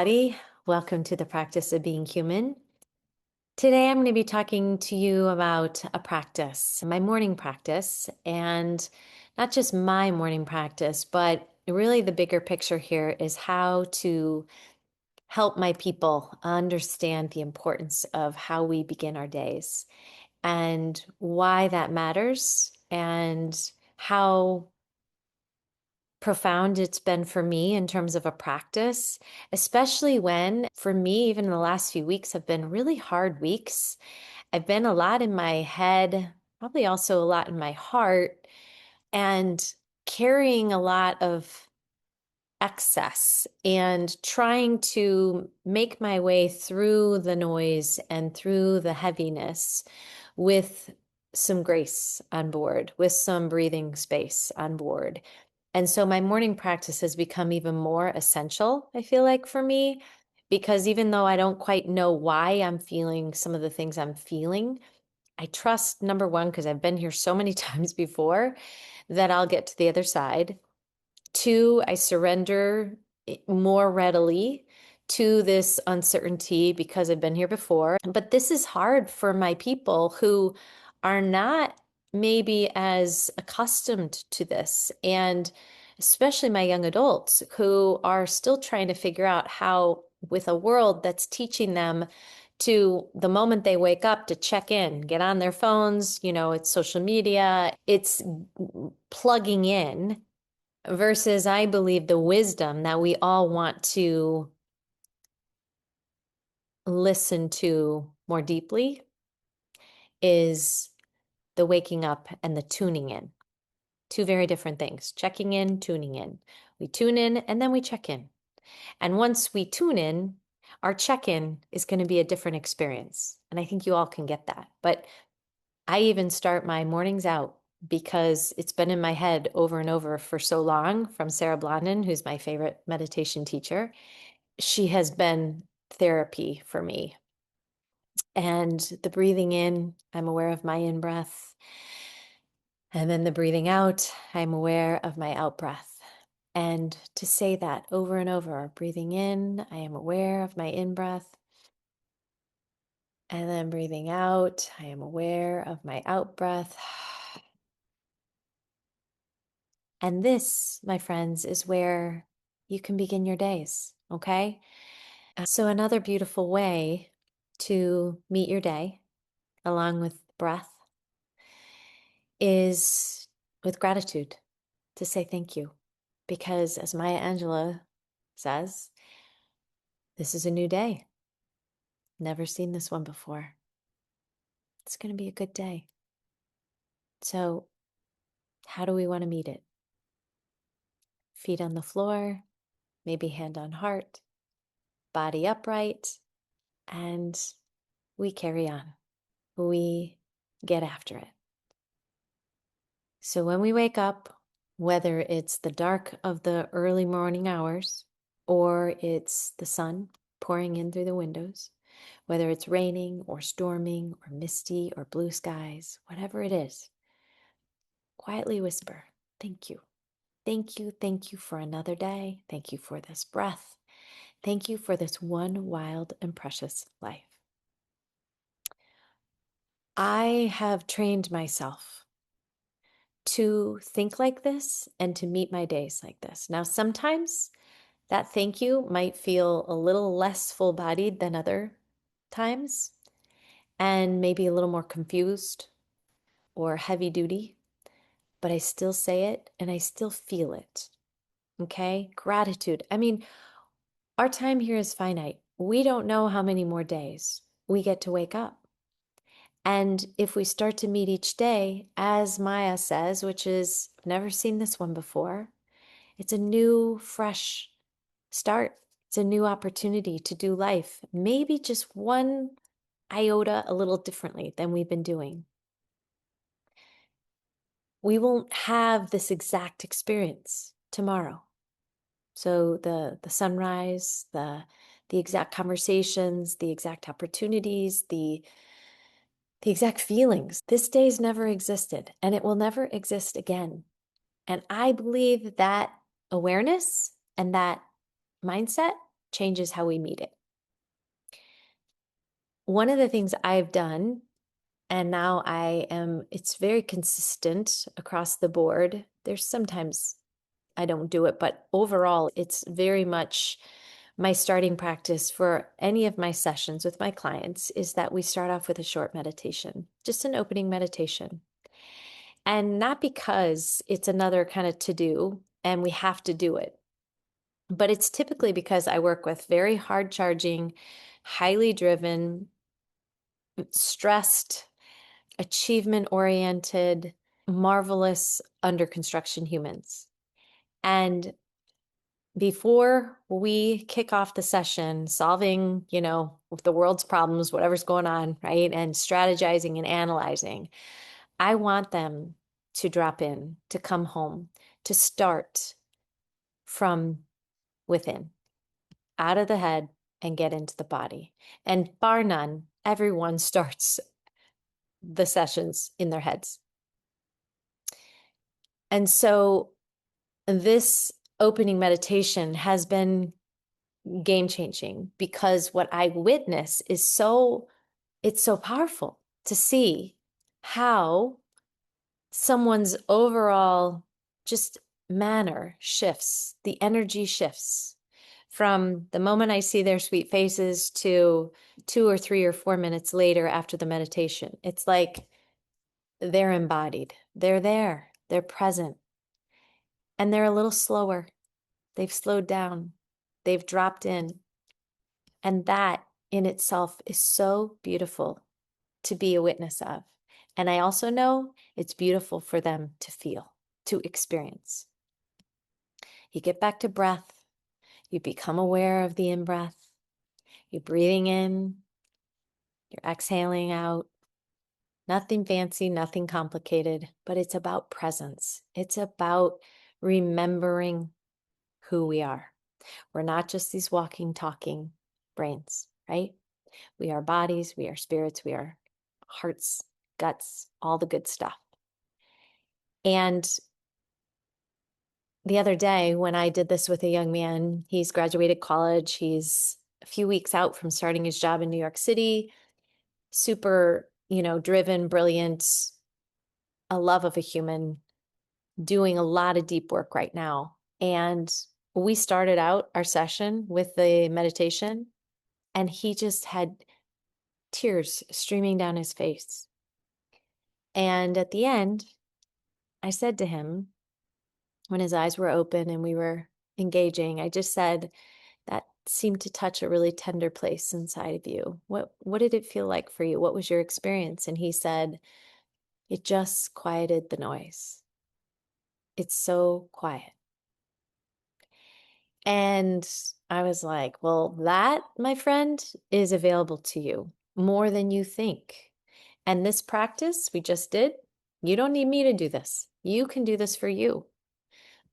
everybody. Welcome to the practice of being human. Today, I'm going to be talking to you about a practice, my morning practice, and not just my morning practice, but really the bigger picture here is how to help my people understand the importance of how we begin our days and why that matters and how profound it's been for me in terms of a practice, especially when, for me, even the last few weeks have been really hard weeks. I've been a lot in my head, probably also a lot in my heart, and carrying a lot of excess and trying to make my way through the noise and through the heaviness with some grace on board, with some breathing space on board. And so my morning practice has become even more essential, I feel like, for me, because even though I don't quite know why I'm feeling some of the things I'm feeling, I trust, number one, because I've been here so many times before, that I'll get to the other side. Two, I surrender more readily to this uncertainty because I've been here before. But this is hard for my people who are not maybe as accustomed to this. And especially my young adults who are still trying to figure out how, with a world that's teaching them to the moment they wake up to check in, get on their phones, it's social media, it's plugging in versus I believe the wisdom that we all want to listen to more deeply is the waking up and the tuning in. Two very different things. Checking in, tuning in. We tune in and then we check in. And once we tune in, our check-in is going to be a different experience. And I think you all can get that. But I even start my mornings out because it's been in my head over and over for so long from Sarah Blondin, who's my favorite meditation teacher. She has been therapy for me. And the breathing in, I'm aware of my in breath. And then the breathing out, I'm aware of my out breath. And to say that over and over, breathing in, I am aware of my in breath. And then breathing out, I am aware of my out breath. And this, my friends, is where you can begin your days, okay? So, another beautiful way to meet your day, along with breath, is with gratitude, to say thank you. Because as Maya Angelou says, this is a new day. Never seen this one before. It's going to be a good day. So, how do we want to meet it? Feet on the floor, maybe hand on heart, body upright, and we carry on. We get after it. So when we wake up, whether it's the dark of the early morning hours or it's the sun pouring in through the windows, whether it's raining or storming or misty or blue skies, whatever it is, quietly whisper, thank you. Thank you. Thank you for another day. Thank you for this breath. Thank you for this one wild and precious life. I have trained myself to think like this and to meet my days like this. Now, sometimes that thank you might feel a little less full bodied than other times and maybe a little more confused or heavy duty, but I still say it and I still feel it. Okay? Gratitude. I mean, our time here is finite. We don't know how many more days we get to wake up. And if we start to meet each day, as Maya says, which is, I've never seen this one before, it's a new, fresh start. It's a new opportunity to do life, maybe just one iota a little differently than we've been doing. We won't have this exact experience tomorrow. So the sunrise, the exact conversations, the exact opportunities, the exact feelings. This day's never existed and it will never exist again. And I believe that awareness and that mindset changes how we meet it. One of the things I've done, and now it's very consistent across the board. There's sometimes I don't do it, but overall, it's very much my starting practice for any of my sessions with my clients is that we start off with a short meditation, just an opening meditation. And not because it's another kind of to do and we have to do it, but it's typically because I work with very hard charging, highly driven, stressed, achievement oriented, marvelous under construction humans. And before we kick off the session, solving, the world's problems, whatever's going on, right? And strategizing and analyzing, I want them to drop in, to come home, to start from within, out of the head and get into the body. And bar none, everyone starts the sessions in their heads. And so this opening meditation has been game changing because what I witness is it's so powerful to see how someone's overall just manner shifts, the energy shifts from the moment I see their sweet faces to 2 or 3 or 4 minutes later after the meditation. It's like they're embodied, they're there, they're present, and they're a little slower. They've slowed down, they've dropped in. And that in itself is so beautiful to be a witness of. And I also know it's beautiful for them to feel, to experience. You get back to breath. You become aware of the in-breath. You're breathing in. You're exhaling out. Nothing fancy, nothing complicated, but it's about presence. It's about remembering who we are. We're not just these walking, talking brains, right? We are bodies, we are spirits, we are hearts, guts, all the good stuff. And the other day when I did this with a young man, he's graduated college, he's a few weeks out from starting his job in New York City, super, driven, brilliant, a love of a human, doing a lot of deep work right now. And we started out our session with the meditation, and he just had tears streaming down his face. And at the end, I said to him, when his eyes were open and we were engaging, I just said, that seemed to touch a really tender place inside of you. What did it feel like for you? What was your experience? And he said, it just quieted the noise. It's so quiet. And I was like, well, that, my friend, is available to you more than you think. And this practice we just did, you don't need me to do this. You can do this for you.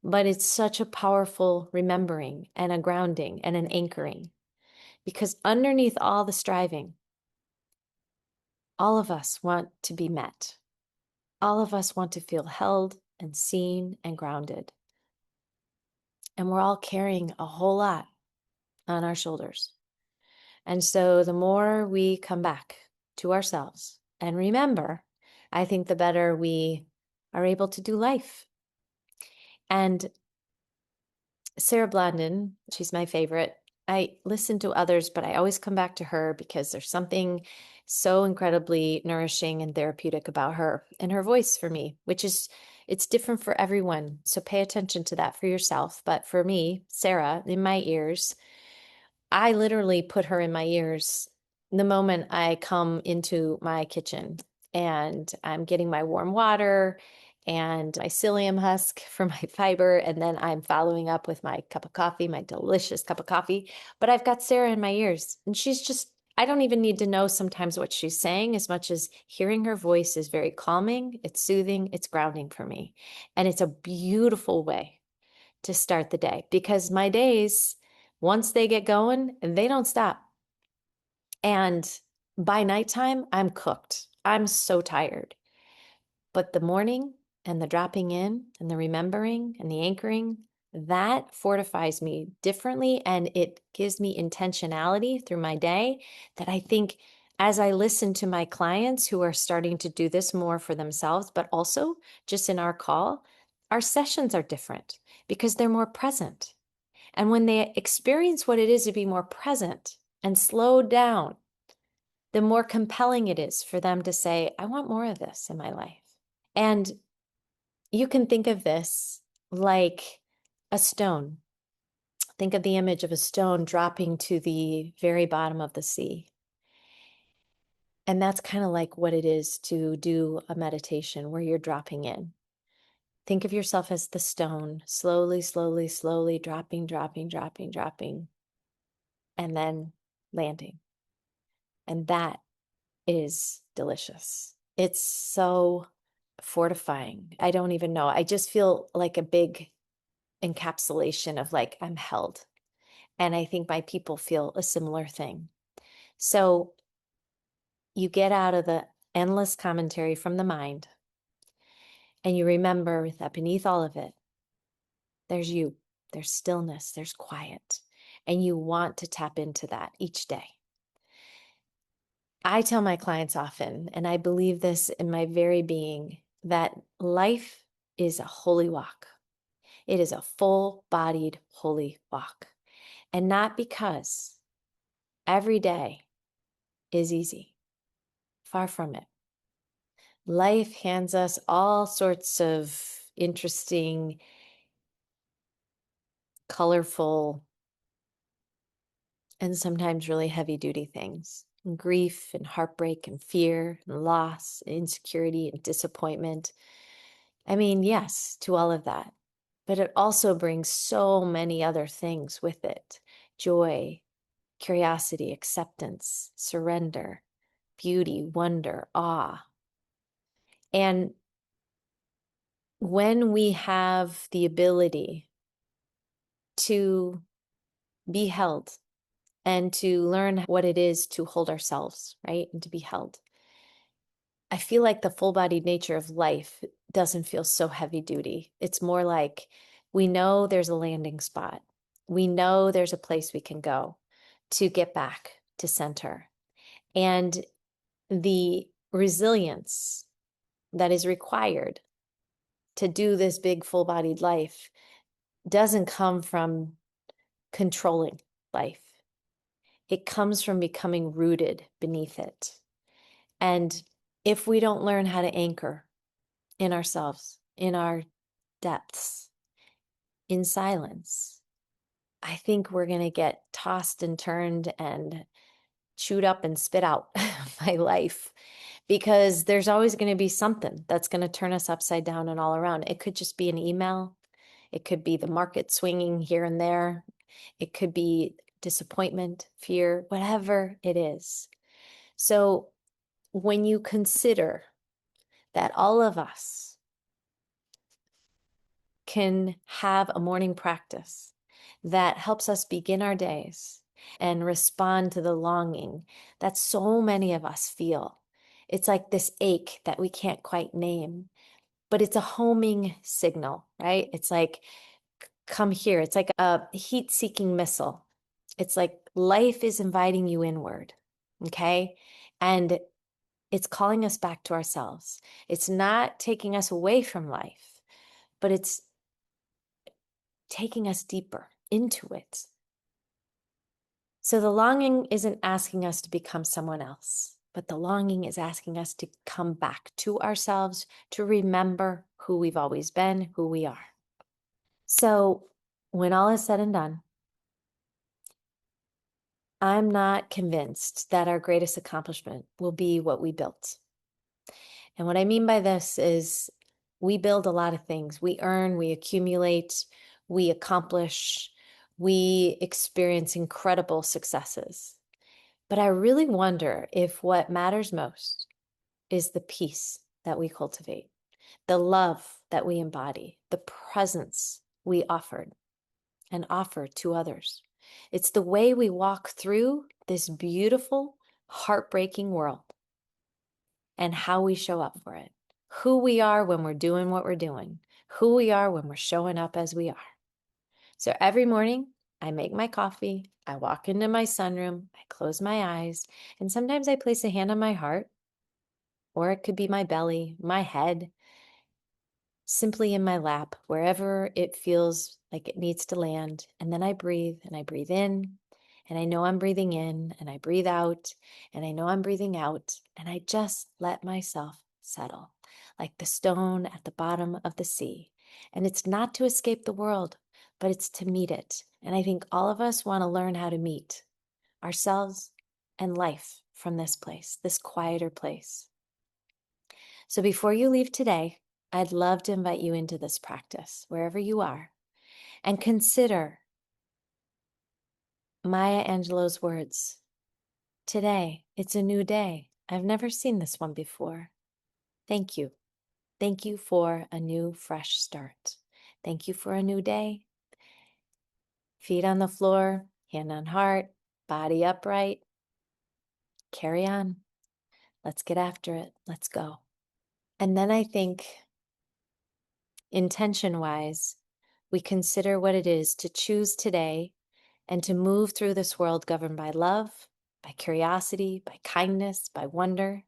But it's such a powerful remembering and a grounding and an anchoring, because underneath all the striving, all of us want to be met. All of us want to feel held and seen and grounded. And we're all carrying a whole lot on our shoulders. And so the more we come back to ourselves and remember, I think the better we are able to do life. And Sarah Blondin, she's my favorite. I listen to others, but I always come back to her because there's something so incredibly nourishing and therapeutic about her and her voice for me, which is, it's different for everyone. So pay attention to that for yourself. But for me, Sarah, in my ears, I literally put her in my ears the moment I come into my kitchen and I'm getting my warm water and my psyllium husk for my fiber. And then I'm following up with my cup of coffee, my delicious cup of coffee. But I've got Sarah in my ears, and she's just, I don't even need to know sometimes what she's saying as much as hearing her voice is very calming, it's soothing, it's grounding for me. And it's a beautiful way to start the day, because my days, once they get going, they don't stop. And by nighttime, I'm cooked. I'm so tired. But the morning and the dropping in and the remembering and the anchoring, that fortifies me differently, and it gives me intentionality through my day that I think as I listen to my clients who are starting to do this more for themselves, but also just in our call, our sessions are different because they're more present. And when they experience what it is to be more present and slow down, the more compelling it is for them to say, I want more of this in my life. And you can think of this like a stone. Think of the image of a stone dropping to the very bottom of the sea. And that's kind of like what it is to do a meditation where you're dropping in. Think of yourself as the stone, slowly, slowly, slowly dropping, dropping, dropping, dropping, and then landing. And that is delicious. It's so fortifying. I don't even know. I just feel like a big encapsulation of like, I'm held. And I think my people feel a similar thing. So you get out of the endless commentary from the mind and you remember that beneath all of it, there's you, there's stillness, there's quiet. And you want to tap into that each day. I tell my clients often, and I believe this in my very being, that life is a holy walk. It is a full-bodied holy walk. And not because every day is easy. Far from it. Life hands us all sorts of interesting, colorful, and sometimes really heavy-duty things. And grief and heartbreak and fear and loss, and insecurity and disappointment. I mean, yes, to all of that. But it also brings so many other things with it. Joy, curiosity, acceptance, surrender, beauty, wonder, awe. And when we have the ability to be held and to learn what it is to hold ourselves, right? And to be held. I feel like the full-bodied nature of life doesn't feel so heavy duty. It's more like we know there's a landing spot. We know there's a place we can go to get back to center. And the resilience that is required to do this big full-bodied life doesn't come from controlling life. It comes from becoming rooted beneath it. And if we don't learn how to anchor in ourselves, in our depths, in silence, I think we're going to get tossed and turned and chewed up and spit out by life, because there's always going to be something that's going to turn us upside down and all around. It could just be an email. It could be the market swinging here and there. It could be disappointment, fear, whatever it is. So when you consider that all of us can have a morning practice that helps us begin our days and respond to the longing that so many of us feel. It's like this ache that we can't quite name, but it's a homing signal, right? It's like, come here. It's like a heat-seeking missile. It's like life is inviting you inward, okay? And it's calling us back to ourselves. It's not taking us away from life, but it's taking us deeper into it. So the longing isn't asking us to become someone else, but the longing is asking us to come back to ourselves, to remember who we've always been, who we are. So when all is said and done, I'm not convinced that our greatest accomplishment will be what we built. And what I mean by this is we build a lot of things. We earn, we accumulate, we accomplish, we experience incredible successes. But I really wonder if what matters most is the peace that we cultivate, the love that we embody, the presence we offered and offer to others. It's the way we walk through this beautiful, heartbreaking world and how we show up for it. Who we are when we're doing what we're doing. Who we are when we're showing up as we are. So every morning, I make my coffee, I walk into my sunroom, I close my eyes, and sometimes I place a hand on my heart, or it could be my belly, my head, simply in my lap, wherever it feels like it needs to land. And then I breathe and I breathe in, and I know I'm breathing in, and I breathe out, and I know I'm breathing out, and I just let myself settle like the stone at the bottom of the sea. And it's not to escape the world, but it's to meet it. And I think all of us want to learn how to meet ourselves and life from this place, this quieter place. So before you leave today, I'd love to invite you into this practice, wherever you are, and consider Maya Angelou's words. Today, it's a new day. I've never seen this one before. Thank you. Thank you for a new, fresh start. Thank you for a new day. Feet on the floor, hand on heart, body upright. Carry on. Let's get after it. Let's go. And then I think, intention-wise, we consider what it is to choose today and to move through this world governed by love, by curiosity, by kindness, by wonder.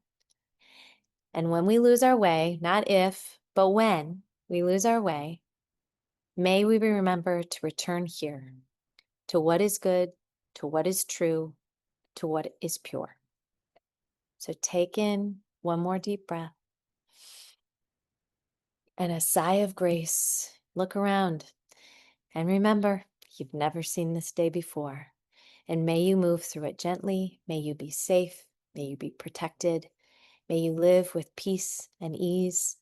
And when we lose our way, not if, but when we lose our way, may we remember to return here, to what is good, to what is true, to what is pure. So take in one more deep breath and a sigh of grace. Look around and remember, you've never seen this day before. And may you move through it gently. May you be safe. May you be protected. May you live with peace and ease.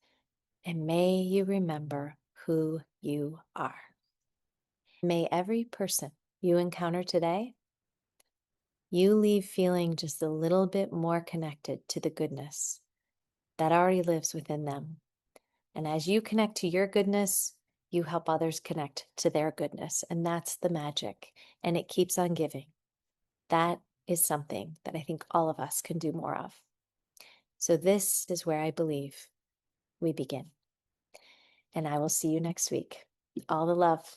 And may you remember who you are. May every person you encounter today, you leave feeling just a little bit more connected to the goodness that already lives within them. And as you connect to your goodness, you help others connect to their goodness. And that's the magic. And it keeps on giving. That is something that I think all of us can do more of. So this is where I believe we begin. And I will see you next week. All the love.